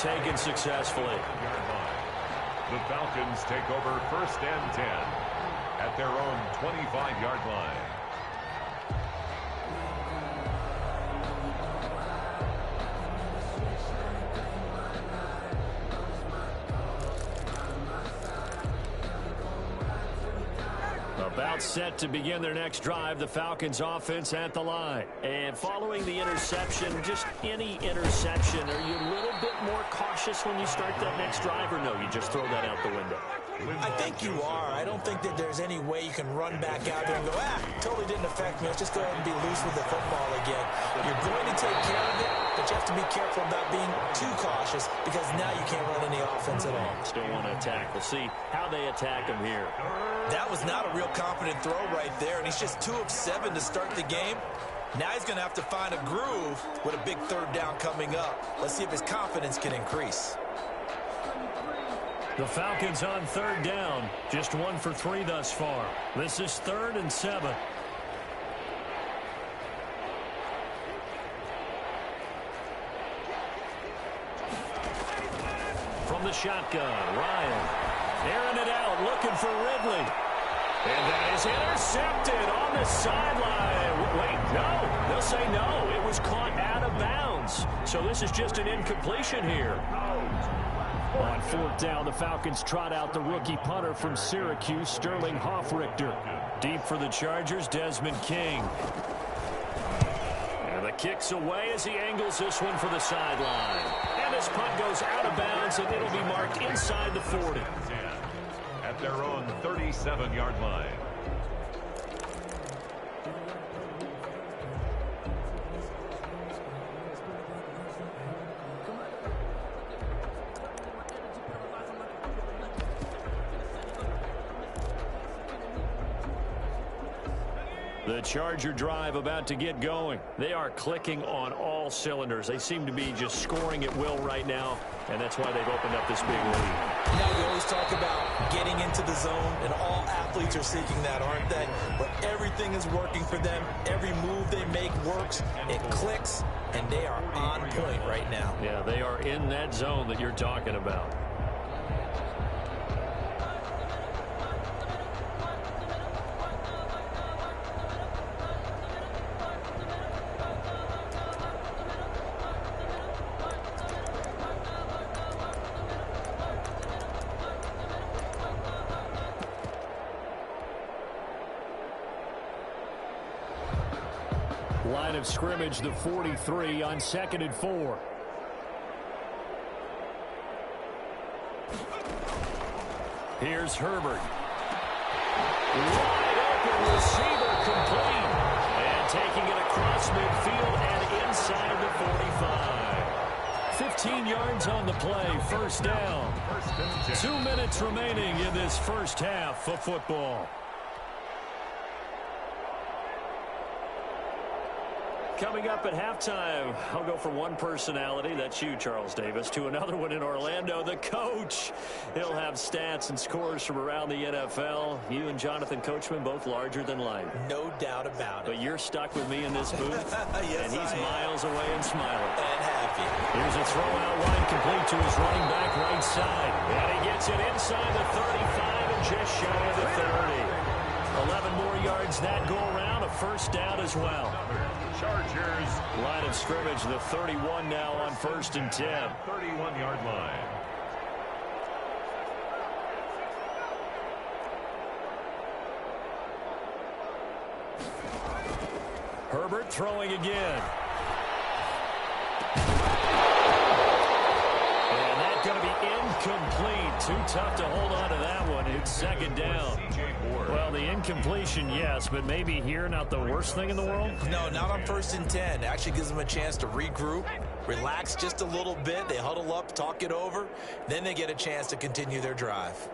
taken successfully. The Falcons take over 1st and 10 at their own 25-yard line. About set to begin their next drive, the Falcons offense at the line. And following the interception, just any interception, are you a little bit more cautious when you start that next drive, or no, you just throw that out the window? I think you are. I don't think that there's any way you can run back out there and go, totally didn't affect me. Let's just go ahead and be loose with the football again. You're going to take care of it, but you have to be careful about being too cautious because now you can't run any offense at all. Still want to attack. We'll see how they attack him here. That was not a real confident throw right there, and he's just 2 of 7 to start the game. Now he's going to have to find a groove with a big 3rd down coming up. Let's see if his confidence can increase. The Falcons on 3rd down, just 1 for 3 thus far. This is 3rd and 7. From the shotgun, Ryan airing it out, looking for Ridley. And that is intercepted on the sideline. Wait, no. They'll say no. It was caught out of bounds. So this is just an incompletion here. On 4th down, the Falcons trot out the rookie punter from Syracuse, Sterling Hoffrichter. Deep for the Chargers, Desmond King. And the kick's away as he angles this one for the sideline. And this punt goes out of bounds, and it'll be marked inside the 40. At their own 37-yard line. The Charger drive about to get going. They are clicking on all cylinders. They seem to be just scoring at will right now, and that's why they've opened up this big lead. Now we always talk about getting into the zone, and all athletes are seeking that, aren't they? But everything is working for them. Every move they make works. It clicks, and they are on point right now. Yeah, they are in that zone that you're talking about. Line of scrimmage, the 43 on 2nd and 4. Here's Herbert. Wide open receiver complete. And taking it across midfield and inside the 45. 15 yards on the play, 1st down. 2 minutes remaining in this first half of football. Coming up at halftime, I'll go from one personality, that's you, Charles Davis, to another one in Orlando, the coach. He'll have stats and scores from around the NFL. You and Jonathan Coachman, both larger than life. No doubt about it. But you're stuck with me in this booth, yes, and he's miles away and smiling. And happy. Here's a throw out wide, complete to his running back right side. And he gets it inside the 35 and just shy of the 30. 11 more yards that go around, a 1st down as well. Chargers. Line of scrimmage, the 31 now on 1st and 10. 31-yard line. Herbert throwing again. And that's going to be incomplete. Too tough to hold on to that one. It's 2nd down. Well, the incompletion, yes, but maybe here not the worst thing in the world? No, not on 1st and 10. It actually gives them a chance to regroup, relax just a little bit. They huddle up, talk it over. Then they get a chance to continue their drive.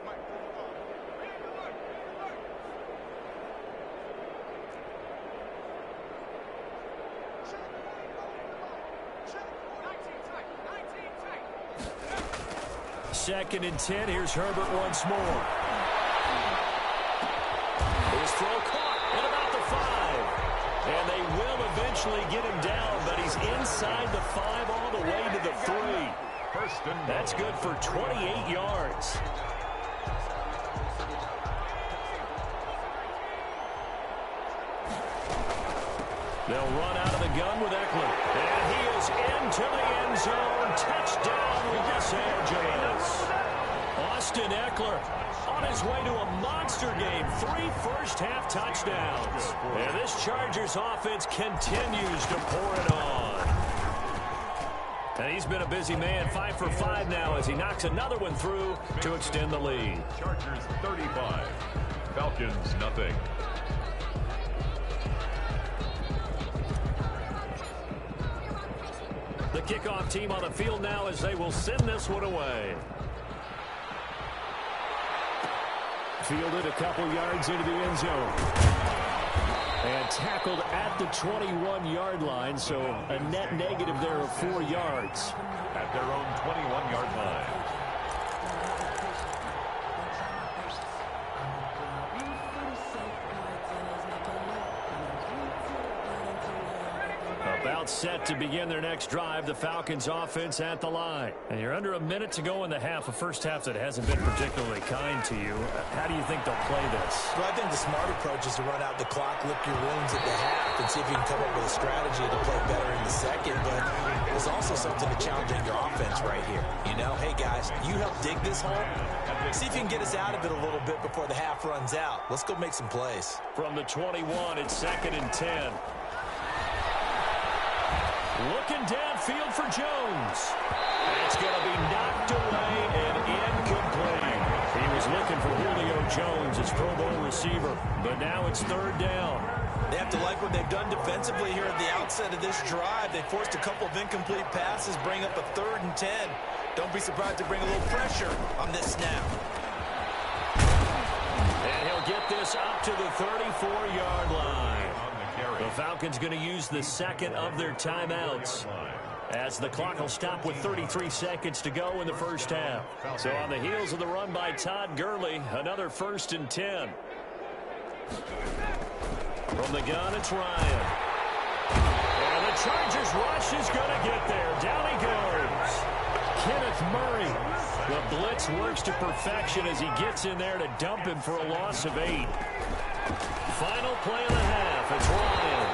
Second and 10. Here's Herbert once more. His throw caught at about the 5. And they will eventually get him down, but he's inside the 5 all the way to the 3. That's good for 28 yards. They'll run out of the gun with Eckler. And he is into the end zone. Touchdown, Los Angeles. Austin Eckler on his way to a monster game. 3 first-half touchdowns. And this Chargers offense continues to pour it on. And he's been a busy man, 5 for 5 now as he knocks another one through to extend the lead. Chargers 35, Falcons nothing. The kickoff team on the field now as they will send this one away. Fielded a couple yards into the end zone. And tackled at the 21-yard line, so a net negative there of 4 yards. At their own 21-yard line. About set to begin their next drive, the Falcons offense at the line. And you're under a minute to go in the half, a first half that hasn't been particularly kind to you. How do you think they'll play this? Well, I think the smart approach is to run out the clock, lick your wounds at the half, and see if you can come up with a strategy to play better in the second. But there's also something to challenging your offense right here. You know, hey, guys, you help dig this hole. See if you can get us out of it a little bit before the half runs out. Let's go make some plays. From the 21, it's 2nd and 10. Looking downfield for Jones. It's going to be knocked away and incomplete. He was looking for Julio Jones, his Pro Bowl receiver, but now it's 3rd down. They have to like what they've done defensively here at the outset of this drive. They forced a couple of incomplete passes, bring up a 3rd and 10. Don't be surprised to bring a little pressure on this snap. And he'll get this up to the 34-yard line. The Falcons going to use the second of their timeouts as the clock will stop with 33 seconds to go in the first half. So on the heels of the run by Todd Gurley, another 1st and 10. From the gun, it's Ryan. And the Chargers rush is going to get there. Down he goes. Kenneth Murray. The blitz works to perfection as he gets in there to dump him for a loss of 8. Final play of the half. It's Ryan.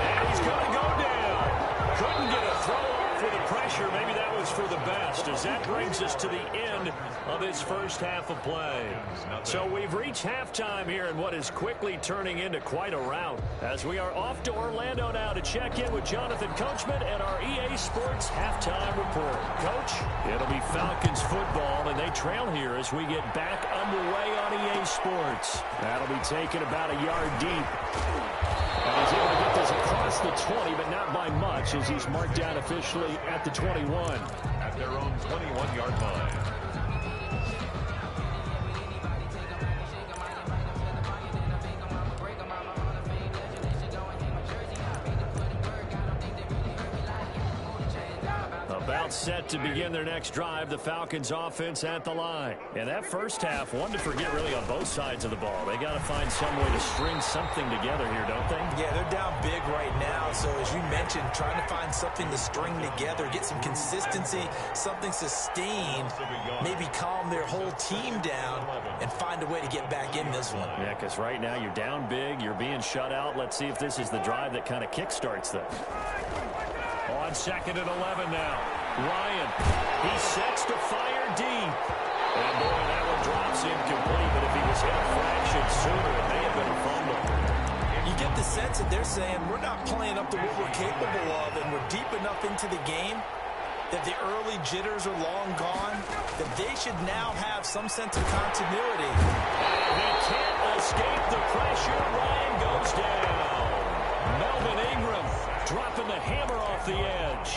And he's going to go down. Couldn't get a throw off with the pressure. Maybe that was for the best as that brings us to the end of this first half of play. So we've reached halftime here in what is quickly turning into quite a rout as we are off to Orlando now to check in with Jonathan Coachman and our EA Sports halftime report. Coach, it'll be Falcons football, and they trail here as we get back underway on EA Sports. That'll be taken about a yard deep. And he's able to get this across the 20, but not by much as he's marked down officially at the 21. At their own 21-yard line. About set to begin their next drive, the Falcons offense at the line. And that first half, one to forget really on both sides of the ball. They got to find some way to string something together here, don't they? Yeah, they're down big right now. So as you mentioned, trying to find something to string together, get some consistency, something sustained, maybe calm their whole team down and find a way to get back in this one. Yeah, because right now you're down big, you're being shut out. Let's see if this is the drive that kind of kickstarts them. On 2nd and 11 now. Ryan, he sets to fire deep. And boy, that one drops incomplete, but if he was hit a fraction sooner, it may have been a fumble. You get the sense that they're saying we're not playing up to what we're capable of, and we're deep enough into the game that the early jitters are long gone, that they should now have some sense of continuity. And he can't escape the pressure. Ryan goes down. Melvin Ingram dropping the hammer off the edge.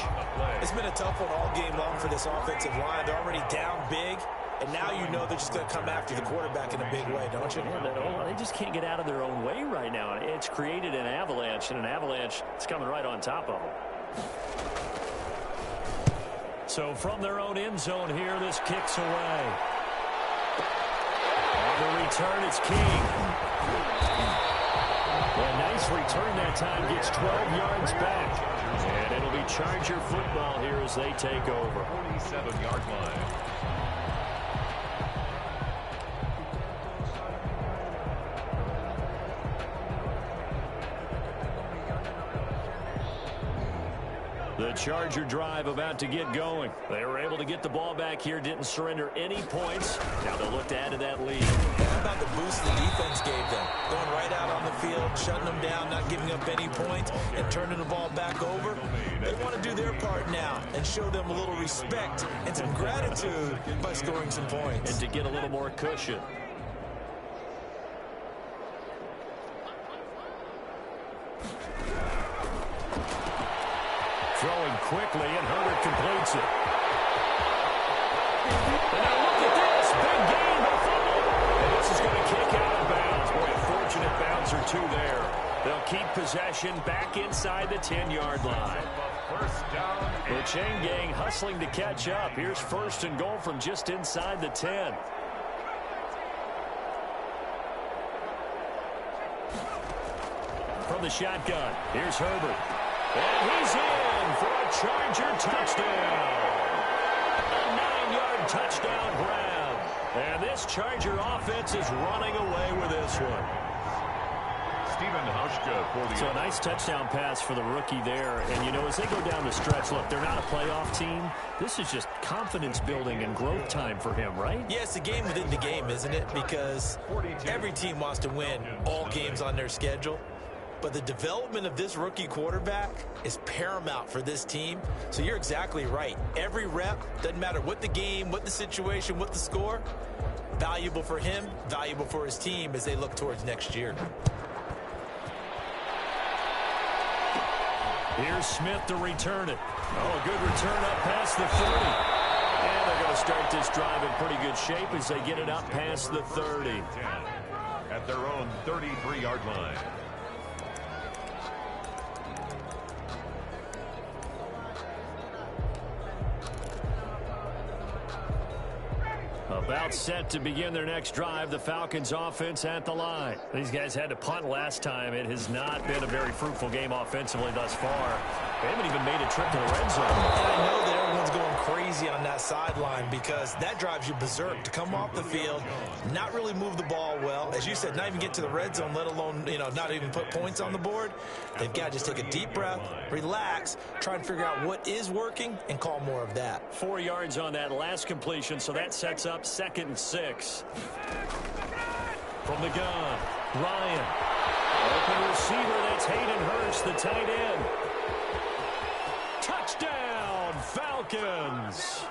It's been a tough one all game long for this offensive line. They're already down big, and now you know they're just going to come after the quarterback in a big way, don't you? Yeah, they just can't get out of their own way right now. It's created an avalanche, and an avalanche is coming right on top of them. So from their own end zone here, this kicks away. On the return, it's King. A nice return that time, gets 12 yards back. And it'll be Charger football here as they take over. 47-yard line. The Charger drive about to get going. They were able to get the ball back here, didn't surrender any points. Now they'll look to add to that lead. How about the boost the defense gave them? Going right out on the field, shutting them down, not giving up any points, and turning the ball back over. They want to do their part now and show them a little respect and some gratitude by scoring some points. And to get a little more cushion. Throwing quickly, and Herbert completes it. And now look at this. Big gain, but fumble. And this is going to kick out of bounds. Boy, a fortunate bounce or two there. They'll keep possession back inside the 10-yard line. First down. The chain gang hustling to catch up. Here's first and goal from just inside the 10. From the shotgun, here's Herbert. And he's in for a Charger touchdown. A 9-yard touchdown grab. And this Charger offense is running away with this one. Stephen Hauschka for the... So a nice touchdown pass for the rookie there. And, you know, as they go down the stretch, look, they're not a playoff team. This is just confidence building and growth time for him, right? Yeah, it's a game within the game, isn't it? Because every team wants to win all games on their schedule. But the development of this rookie quarterback is paramount for this team. So you're exactly right. Every rep, doesn't matter what the game, what the situation, what the score, valuable for him, valuable for his team as they look towards next year. Here's Smith to return it. Oh, a good return up past the 30. And they're going to start this drive in pretty good shape as they get it up past the 30. At their own 33-yard line. About set to begin their next drive, the Falcons offense at the line. These guys had to punt last time. It has not been a very fruitful game offensively thus far. They haven't even made a trip to the red zone. And I know that everyone's going crazy on that sideline because that drives you berserk to come off the field, not really move the ball well. As you said, not even get to the red zone, let alone, you know, not even put points on the board. They've got to just take a deep breath, relax, try and figure out what is working and call more of that. 4 yards on that last completion, so that sets up 2nd and 6. From the gun, Ryan. Open receiver, that's Hayden Hurst, the tight end. Touchdown, Falcons.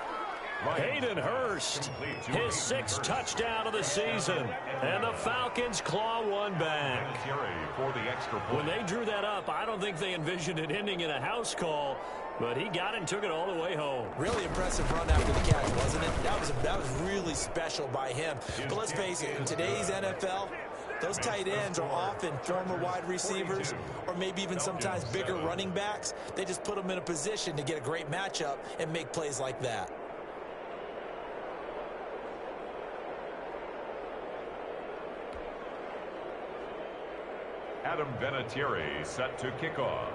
Hayden Hurst, his 6th touchdown of the season. And the Falcons claw one back. When they drew that up, I don't think they envisioned it ending in a house call, but he got it and took it all the way home. Really impressive run after the catch, wasn't it? That was really special by him. But let's face it, in today's NFL, those tight ends are often former wide receivers or maybe even sometimes bigger running backs. They just put them in a position to get a great matchup and make plays like that. Adam Vinatieri set to kick off.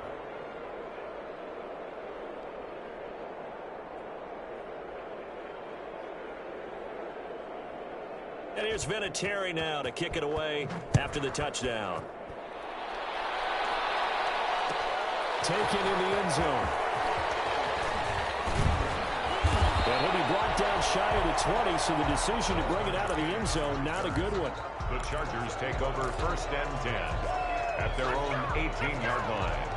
And here's Vinatieri now to kick it away after the touchdown. Taken in the end zone. And he'll be brought down shy of the 20, so the decision to bring it out of the end zone, not a good one. The Chargers take over 1st and 10 at their own 18-yard line.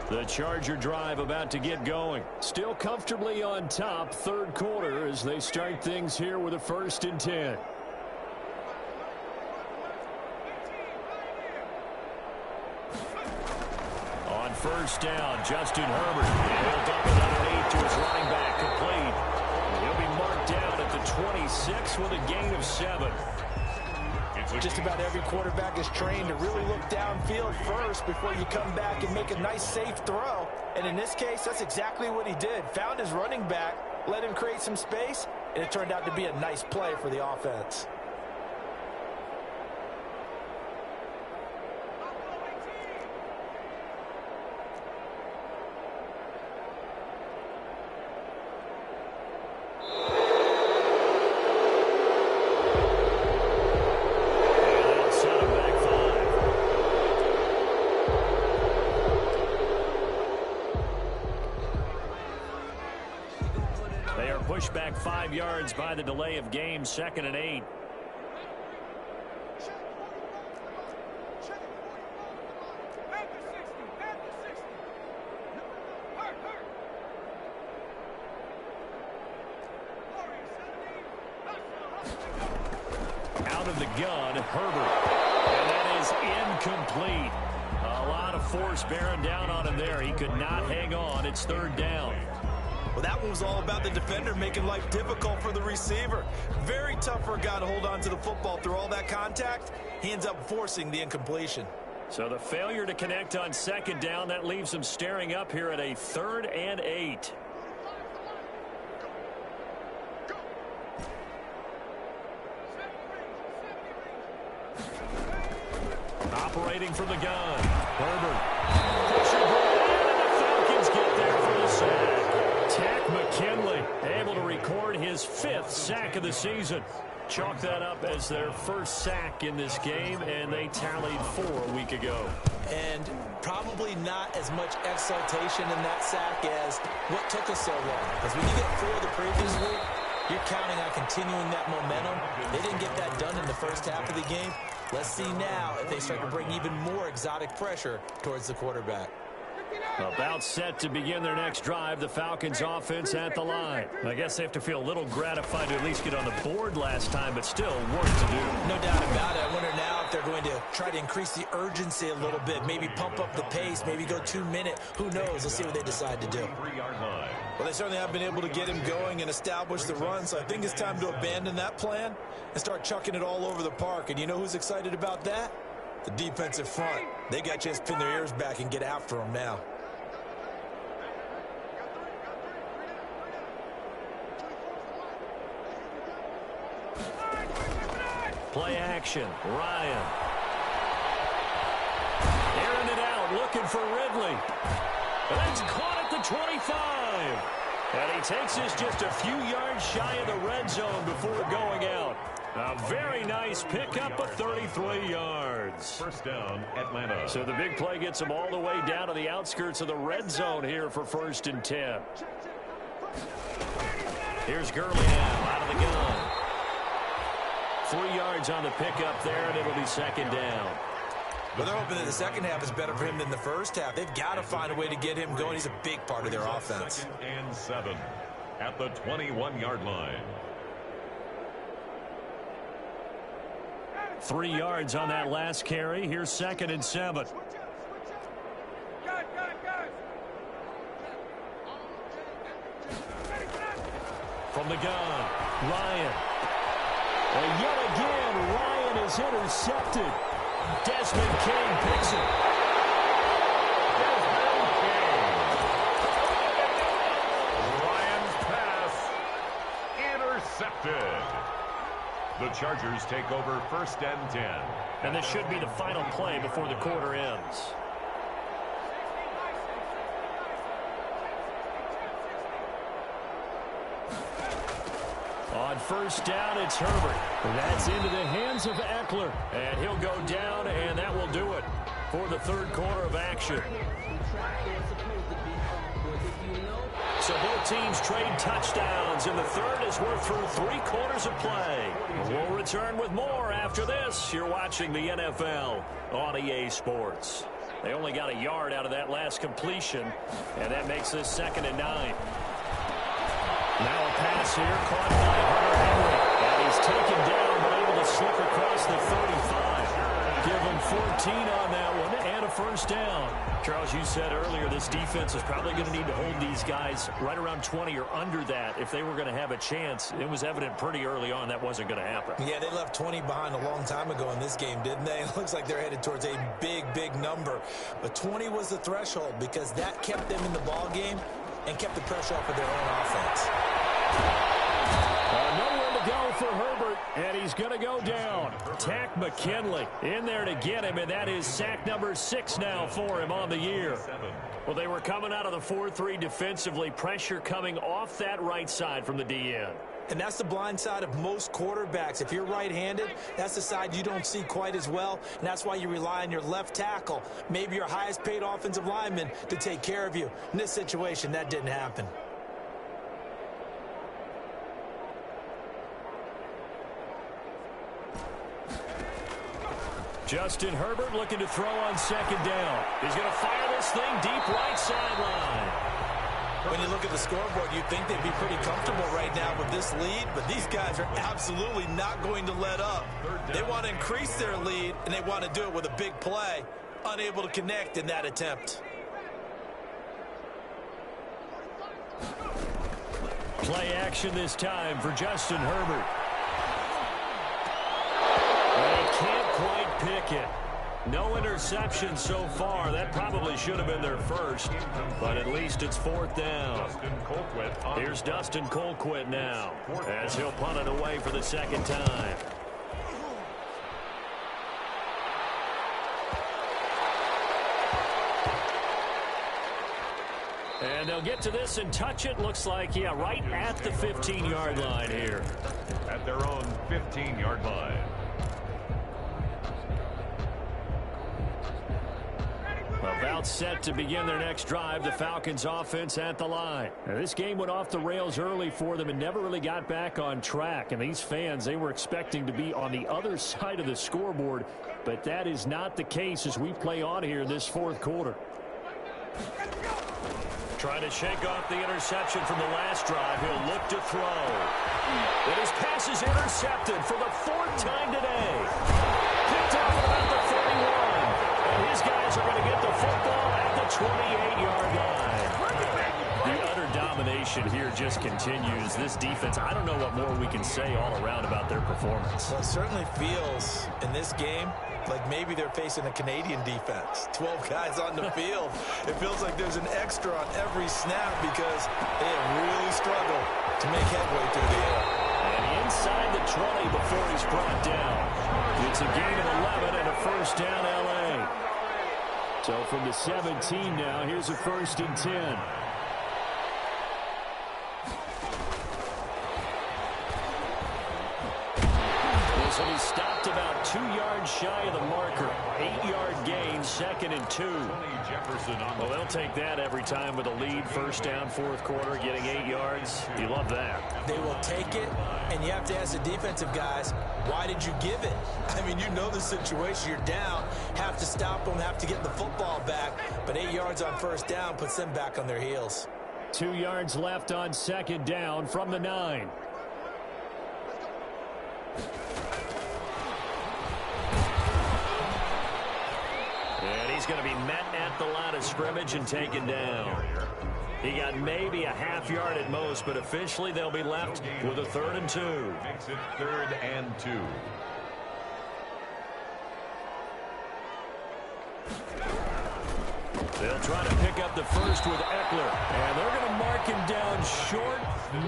The Charger drive about to get going. Still comfortably on top, 3rd quarter as they start things here with a 1st and 10. On 1st down, Justin Herbert. He'll dump it underneath to his running back, complete. He'll be marked down at the 26 with a gain of 7. Just about every quarterback is trained to really look downfield first before you come back and make a nice, safe throw. And in this case, that's exactly what he did. Found his running back, let him create some space, and it turned out to be a nice play for the offense. Pushed back 5 yards by the delay of game, 2nd and 8. Out of the gun, Herbert. And that is incomplete. A lot of force bearing down on him there. He could not hang on. It's 3rd down. Well, that one was all about the defender making life difficult for the receiver. Very tough for a guy to hold on to the football through all that contact. He ends up forcing the incompletion. So the failure to connect on 2nd down, that leaves him staring up here at a 3rd and 8. Operating from the gun, Herbert. And the Falcons get there for the sack. Tack McKinley able to record his 5th sack of the season. Chalk that up as their first sack in this game, and they tallied 4 a week ago. And probably not as much exultation in that sack as what took us so long. Because when you get 4 the previous week, you're counting on continuing that momentum. They didn't get that done in the first half of the game. Let's see now if they start to bring even more exotic pressure towards the quarterback. About set to begin their next drive, the Falcons offense at the line. I guess they have to feel a little gratified to at least get on the board last time, but still work to do. No doubt about it. I wonder now if they're going to try to increase the urgency a little bit, maybe pump up the pace, maybe go 2-minute. Who knows? Let's see what they decide to do. Well, they certainly have been able to get him going and establish the run, so I think it's time to abandon that plan and start chucking it all over the park. And you know who's excited about that? The defensive front. They got a chance to pin their ears back and get after him now. Play action, Ryan. Airing it out, looking for Ridley. And that's caught at the 25. And he takes this just a few yards shy of the red zone before going out. A very nice pickup of 33 yards. 1st down, Atlanta. So the big play gets him all the way down to the outskirts of the red zone here for 1st and 10. Here's Gurley now out of the gun. 3 yards on the pickup there, and it'll be 2nd down. Well, they're hoping that the second half is better for him than the first half. They've got to find a way to get him going. He's a big part of their offense. 2nd and 7 at the 21-yard line. 3 yards on that last carry. Here's 2nd and 7. From the gun, Ryan. And yet again, Ryan is intercepted. Desmond King picks it. Desmond King. Ryan's pass intercepted. The Chargers take over 1st and 10. And this should be the final play before the quarter ends. On 1st down, it's Herbert. That's into the hands of Eckler. And he'll go down, and that will do it for the 3rd quarter of action. So both teams trade touchdowns, and the 3rd as we're through 3 quarters of play. We'll return with more after this. You're watching the NFL on EA Sports. They only got a yard out of that last completion, and that makes this 2nd and 9. Now a pass here, caught by Hunter Henry. And he's taken down, but able to slip across the 35. Give him 14 on that one, and a 1st down. Charles, you said earlier this defense is probably going to need to hold these guys right around 20 or under that if they were going to have a chance. It was evident pretty early on that wasn't going to happen. Yeah, they left 20 behind a long time ago in this game, didn't they? It looks like they're headed towards a big, big number. But 20 was the threshold because that kept them in the ball game and kept the pressure off of their own offense. Nowhere to go for Herbert, and he's going to go down. Tack McKinley in there to get him, and that is sack number 6 now for him on the year. Well, they were coming out of the 4-3 defensively. Pressure coming off that right side from the DN. And that's the blind side of most quarterbacks. If you're right-handed, that's the side you don't see quite as well, and that's why you rely on your left tackle, maybe your highest-paid offensive lineman, to take care of you. In this situation, that didn't happen. Justin Herbert looking to throw on second down. He's going to fire this thing deep right sideline. When you look at the scoreboard, you'd think they'd be pretty comfortable right now with this lead, but these guys are absolutely not going to let up. They want to increase their lead, and they want to do it with a big play. Unable to connect in that attempt. Play action this time for Justin Herbert. They can't quite pick it. No interception so far. That probably should have been their first, but at least it's 4th down. Here's Dustin Colquitt now, as he'll punt it away for the second time. And they'll get to this and touch it. Looks like, yeah, right at the 15-yard line here. At their own 15-yard line. About set to begin their next drive, the Falcons offense at the line. Now, this game went off the rails early for them and never really got back on track. And these fans, they were expecting to be on the other side of the scoreboard, but that is not the case as we play on here in this 4th quarter. Trying to shake off the interception from the last drive. He'll look to throw. And his pass is intercepted for the 4th time today. Picked off at about the 31. And his guys are going to get the football at the 28-yard line. The utter domination here just continues. This defense, I don't know what more we can say all around about their performance. Well, it certainly feels in this game like maybe they're facing a Canadian defense. 12 guys on the field. It feels like there's an extra on every snap because they have really struggled to make headway through the air. And inside the 20 before he's brought down. It's a gain of 11 and a first down L.A. So from the 17 now, here's a 1st and 10. So he stopped about 2 yards shy of the marker. 8-yard gain, 2nd and 2. Well, they'll take that every time with a lead. 1st down, 4th quarter, getting 8 yards. You love that. They will take it, and you have to ask the defensive guys, why did you give it? I mean, you know the situation. You're down, have to stop them, have to get the football back. But 8 yards on 1st down puts them back on their heels. 2 yards left on 2nd down from the 9. And he's going to be met at the line of scrimmage and taken down. He got maybe a half yard at most, but officially they'll be left with a 3rd and 2. Makes it 3rd and 2. They'll try to pick up the first with Eckler. And they're going to mark him down short,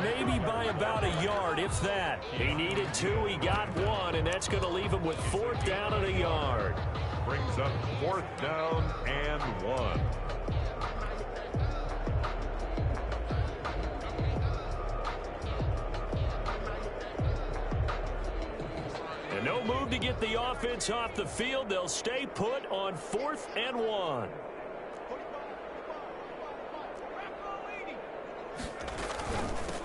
maybe by about a yard, if that. He needed 2, he got 1, and that's going to leave him with 4th down and a yard. Brings up 4th down and 1. And no move to get the offense off the field. They'll stay put on 4th and 1.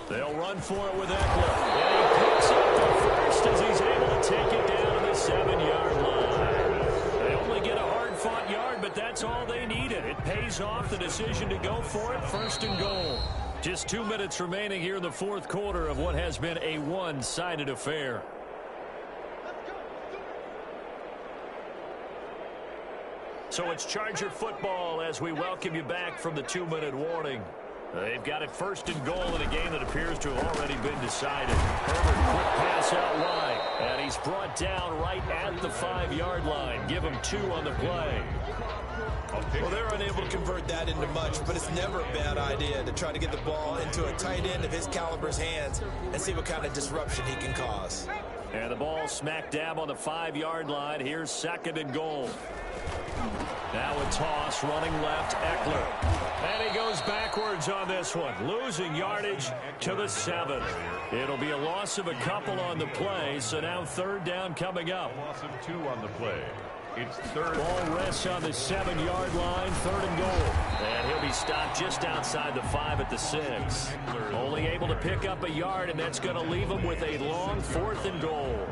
They'll run for it with Eckler. And he picks up the first as he's able to take it down to the 7-yard line. They only get a hard-fought yard, but that's all they needed. It pays off the decision to go for it, 1st and goal. Just 2 minutes remaining here in the 4th quarter of what has been a one-sided affair. So it's Charger football as we welcome you back from the 2-minute warning. They've got it 1st and goal in a game that appears to have already been decided. Herbert, quick pass out wide. And he's brought down right at the 5-yard line. Give him 2 on the play. Well, they're unable to convert that into much, but it's never a bad idea to try to get the ball into a tight end of his caliber's hands and see what kind of disruption he can cause. And the ball smack dab on the 5-yard line. Here's 2nd and goal. Now a toss, running left, Eckler. And he goes backwards on this one, losing yardage to the 7. It'll be a loss of a couple on the play, so now 3rd down coming up. A loss of 2 on the play. It's 3rd. Ball rests on the 7-yard line, 3rd and goal. And he'll be stopped just outside the 5 at the 6. Only able to pick up a yard, and that's going to leave him with a long 4th and goal.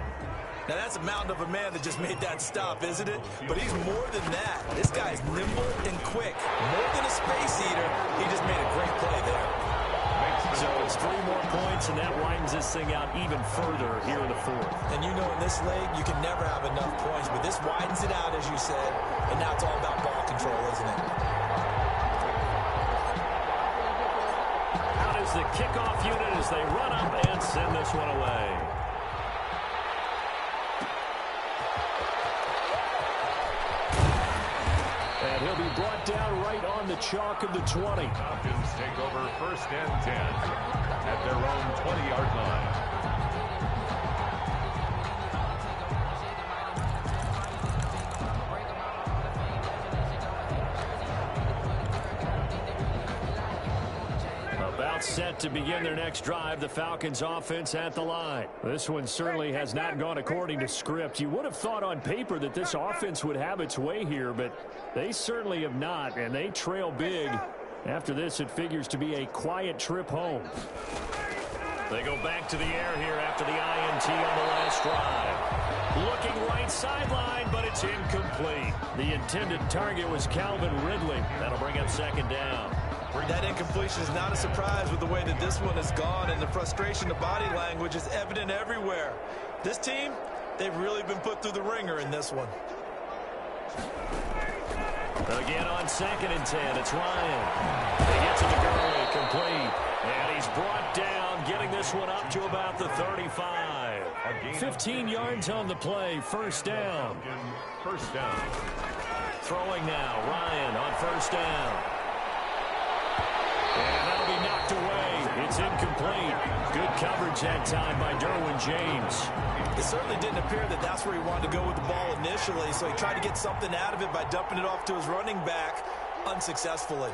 Now, that's a mountain of a man that just made that stop, isn't it? But he's more than that. This guy's nimble and quick. More than a space eater, he just made a great play there. So it's 3 more points, and that widens this thing out even further here in the 4th. And you know in this league, you can never have enough points, but this widens it out, as you said, and now it's all about ball control, isn't it? Out is the kickoff unit as they run up and send this one away. And he'll be brought down right on the chalk of the 20. Falcons take over 1st and 10 at their own 20-yard line. About set to begin their next drive, the Falcons offense at the line. This one certainly has not gone according to script. You would have thought on paper that this offense would have its way here, but they certainly have not, and they trail big. After this, it figures to be a quiet trip home. They go back to the air here after the INT on the last drive. Looking right sideline, but it's incomplete. The intended target was Calvin Ridley. That'll bring up 2nd down. That incompletion is not a surprise with the way that this one has gone, and the frustration of body language is evident everywhere. This team, they've really been put through the ringer in this one. Again on 2nd and 10, it's Ryan. He gets it to Gurley, complete. And he's brought down, getting this one up to about the 35. 15 yards on the play, 1st down. 1st down. Throwing now, Ryan on 1st down. And that'll be knocked away. It's incomplete. Good coverage that time by Derwin James. It certainly didn't appear that that's where he wanted to go with the ball initially, so he tried to get something out of it by dumping it off to his running back unsuccessfully.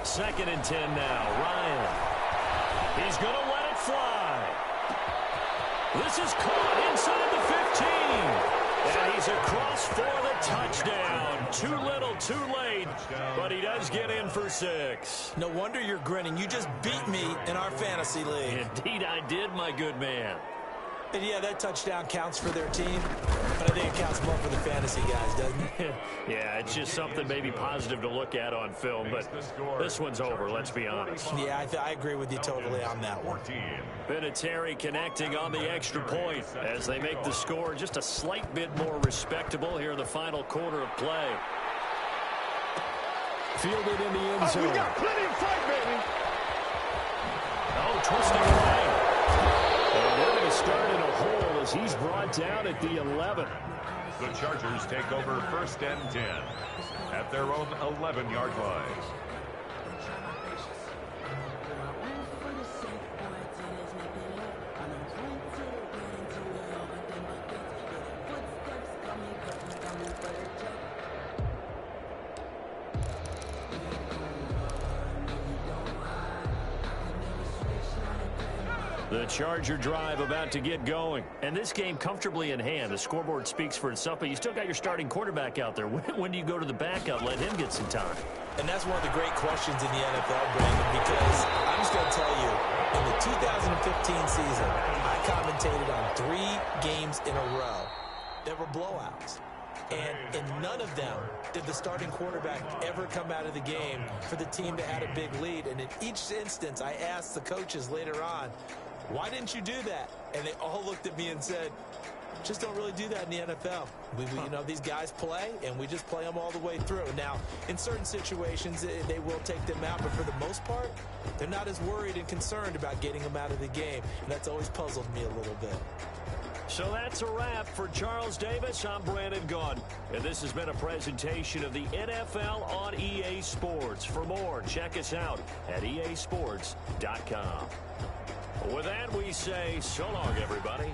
Second and 10 now. Ryan. He's going to let it fly. This is caught inside the 15. And he's across for the touchdown. Too little, too late. But he does get in for 6. No wonder you're grinning. You just beat me in our fantasy league. Indeed I did, my good man. And yeah, that touchdown counts for their team, but I think it counts more for the fantasy guys, doesn't it? Yeah, it's just something maybe positive to look at on film, but this one's over, let's be honest. Yeah, I agree with you totally on that one. Vinatieri connecting on the extra point as they make the score just a slight bit more respectable here in the final quarter of play. Fielded in the end zone. We got plenty of fight, baby. Oh, twisting away. And they're going to start in a hole as he's brought down at the 11. The Chargers take over 1st and 10 at their own 11-yard line. The Charger drive about to get going. And this game comfortably in hand. The scoreboard speaks for itself, but you still got your starting quarterback out there. When do you go to the backup, let him get some time? And that's one of the great questions in the NFL, Brandon, because I'm just going to tell you, in the 2015 season, I commentated on 3 games in a row that were blowouts. And in none of them did the starting quarterback ever come out of the game for the team that had a big lead. And in each instance, I asked the coaches later on, why didn't you do that? And they all looked at me and said, just don't really do that in the NFL. You know, these guys play, and we just play them all the way through. Now, in certain situations, they will take them out, but for the most part, they're not as worried and concerned about getting them out of the game, and that's always puzzled me a little bit. So that's a wrap for Charles Davis. I'm Brandon Gaudin, and this has been a presentation of the NFL on EA Sports. For more, check us out at easports.com. With that, we say so long, everybody.